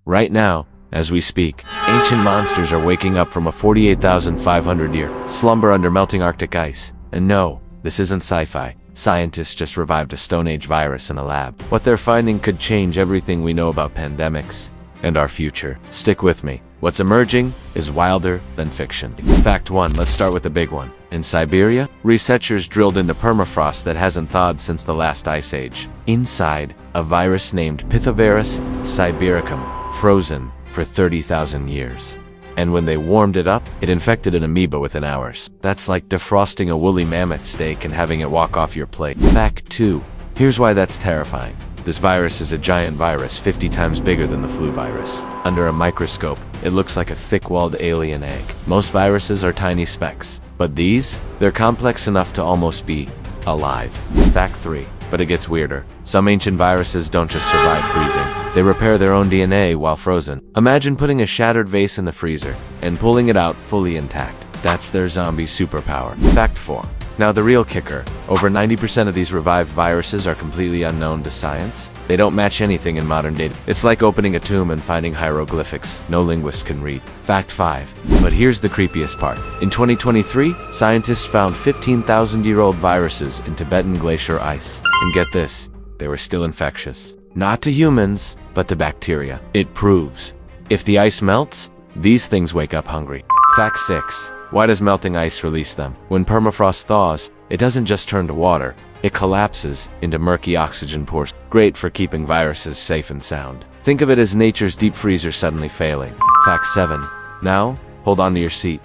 Right now, as we speak, ancient monsters are waking up from a 48,500-year slumber under melting Arctic ice. And no, this isn't sci-fi. Scientists just revived a Stone Age virus in a lab. What they're finding could change everything we know about pandemics and our future. Stick with me. What's emerging is wilder than fiction. Fact 1, let's start with the big one. In Siberia, researchers drilled into permafrost that hasn't thawed since the last ice age. Inside, a virus named Pithovirus sibericum, frozen for 30,000 years. And when they warmed it up, it infected an amoeba within hours. That's like defrosting a woolly mammoth steak and having it walk off your plate. Fact 2, here's why that's terrifying. This virus is a giant virus 50 times bigger than the flu virus. Under a microscope, it looks like a thick-walled alien egg. Most viruses are tiny specks, but these, they're complex enough to almost be alive. Fact 3, but it gets weirder. Some ancient viruses don't just survive freezing. They repair their own DNA while frozen. Imagine putting a shattered vase in the freezer and pulling it out fully intact. That's their zombie superpower. Fact 4. Now the real kicker, over 90% of these revived viruses are completely unknown to science. They don't match anything in modern data. It's like opening a tomb and finding hieroglyphics no linguist can read. Fact 5. But here's the creepiest part. In 2023, scientists found 15,000-year-old viruses in Tibetan glacier ice. And get this, they were still infectious. Not to humans, but to bacteria. It proves, if the ice melts, these things wake up hungry. Fact 6. Why does melting ice release them? When permafrost thaws, it doesn't just turn to water, it collapses into murky oxygen pores. Great for keeping viruses safe and sound. Think of it as nature's deep freezer suddenly failing. Fact 7. Now, hold on to your seat.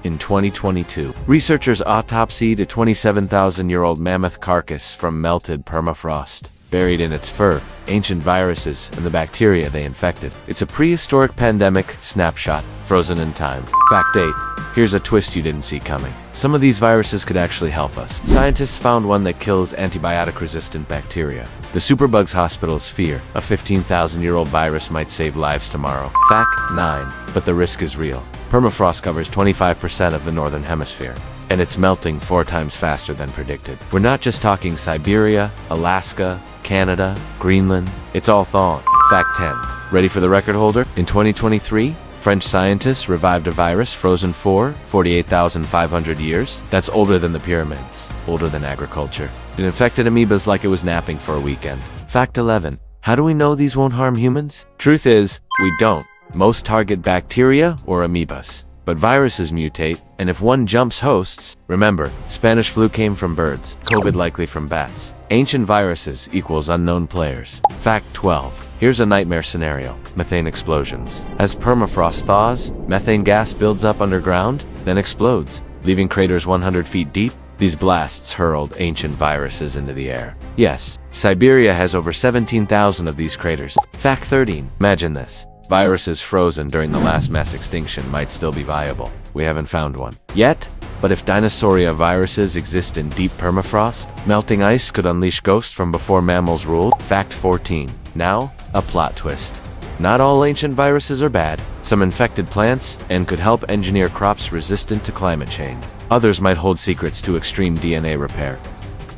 In 2022, researchers autopsied a 27,000-year-old mammoth carcass from melted permafrost. Buried in its fur, ancient viruses and the bacteria they infected. It's a prehistoric pandemic snapshot, frozen in time. Fact 8. Here's a twist you didn't see coming. Some of these viruses could actually help us. Scientists found one that kills antibiotic-resistant bacteria. The superbugs hospitals fear a 15,000-year-old virus might save lives tomorrow. Fact 9. But the risk is real. Permafrost covers 25% of the northern hemisphere, and it's melting 4 times faster than predicted. We're not just talking Siberia, Alaska, Canada, Greenland. It's all thawing. Fact 10. Ready for the record holder? In 2023, French scientists revived a virus frozen for 48,500 years. That's older than the pyramids, older than agriculture. It infected amoebas like it was napping for a weekend. Fact 11. How do we know these won't harm humans? Truth is, we don't. Most target bacteria or amoebas. But viruses mutate, and if one jumps hosts, remember, Spanish flu came from birds, COVID likely from bats. Ancient viruses equals unknown players. Fact 12. Here's a nightmare scenario. Methane explosions. As permafrost thaws, methane gas builds up underground, then explodes, leaving craters 100 feet deep. These blasts hurled ancient viruses into the air. Yes, Siberia has over 17,000 of these craters. Fact 13. Imagine this. Viruses frozen during the last mass extinction might still be viable. We haven't found one yet, but if Dinosauria viruses exist in deep permafrost, melting ice could unleash ghosts from before mammals ruled. Fact 14. Now, a plot twist. Not all ancient viruses are bad. Some infected plants and could help engineer crops resistant to climate change. Others might hold secrets to extreme DNA repair,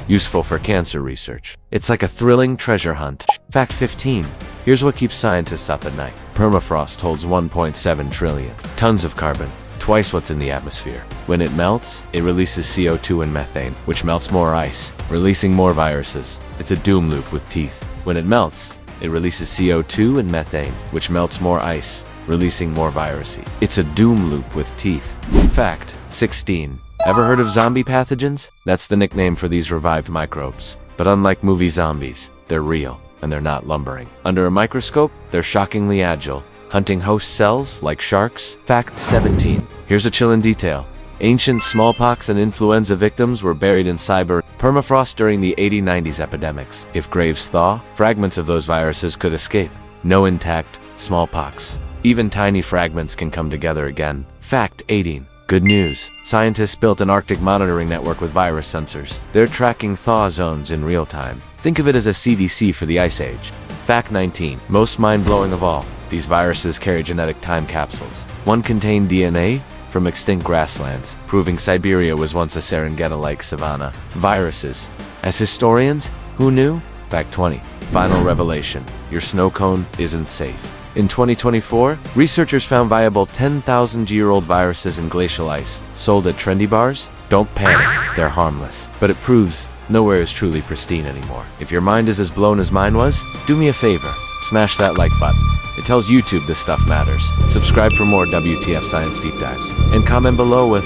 useful for cancer research. It's like a thrilling treasure hunt. Fact 15. Here's what keeps scientists up at night. Permafrost holds 1.7 trillion tons of carbon, twice what's in the atmosphere. When it melts, it releases CO2 and methane, which melts more ice, releasing more viruses. It's a doom loop with teeth. When it melts, it releases CO2 and methane, which melts more ice, releasing more viruses. It's a doom loop with teeth. Fact 16. Ever heard of zombie pathogens? That's the nickname for these revived microbes. But unlike movie zombies, they're real, and they're not lumbering. Under a microscope, they're shockingly agile, hunting host cells like sharks. Fact 17. Here's a chilling detail. Ancient smallpox and influenza victims were buried in permafrost during the 80-90s epidemics. If graves thaw, fragments of those viruses could escape. No intact smallpox. Even tiny fragments can come together again. Fact 18. Good news. Scientists built an Arctic monitoring network with virus sensors. They're tracking thaw zones in real time. Think of it as a CDC for the Ice Age. Fact 19. Most mind-blowing of all. These viruses carry genetic time capsules. One contained DNA from extinct grasslands, proving Siberia was once a Serengeti-like savanna. Viruses. As historians, who knew? Fact 20. Final revelation. Your snow cone isn't safe. In 2024, researchers found viable 10,000-year-old viruses in glacial ice, sold at trendy bars. Don't panic, they're harmless. But it proves nowhere is truly pristine anymore. If your mind is as blown as mine was, do me a favor, smash that like button. It tells YouTube this stuff matters. Subscribe for more WTF Science Deep Dives. And comment below with,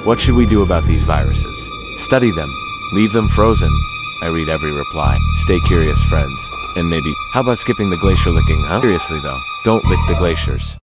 what should we do about these viruses? Study them. Leave them frozen. I read every reply. Stay curious, friends. And maybe, how about skipping the glacier licking, huh? Seriously though, don't lick the glaciers.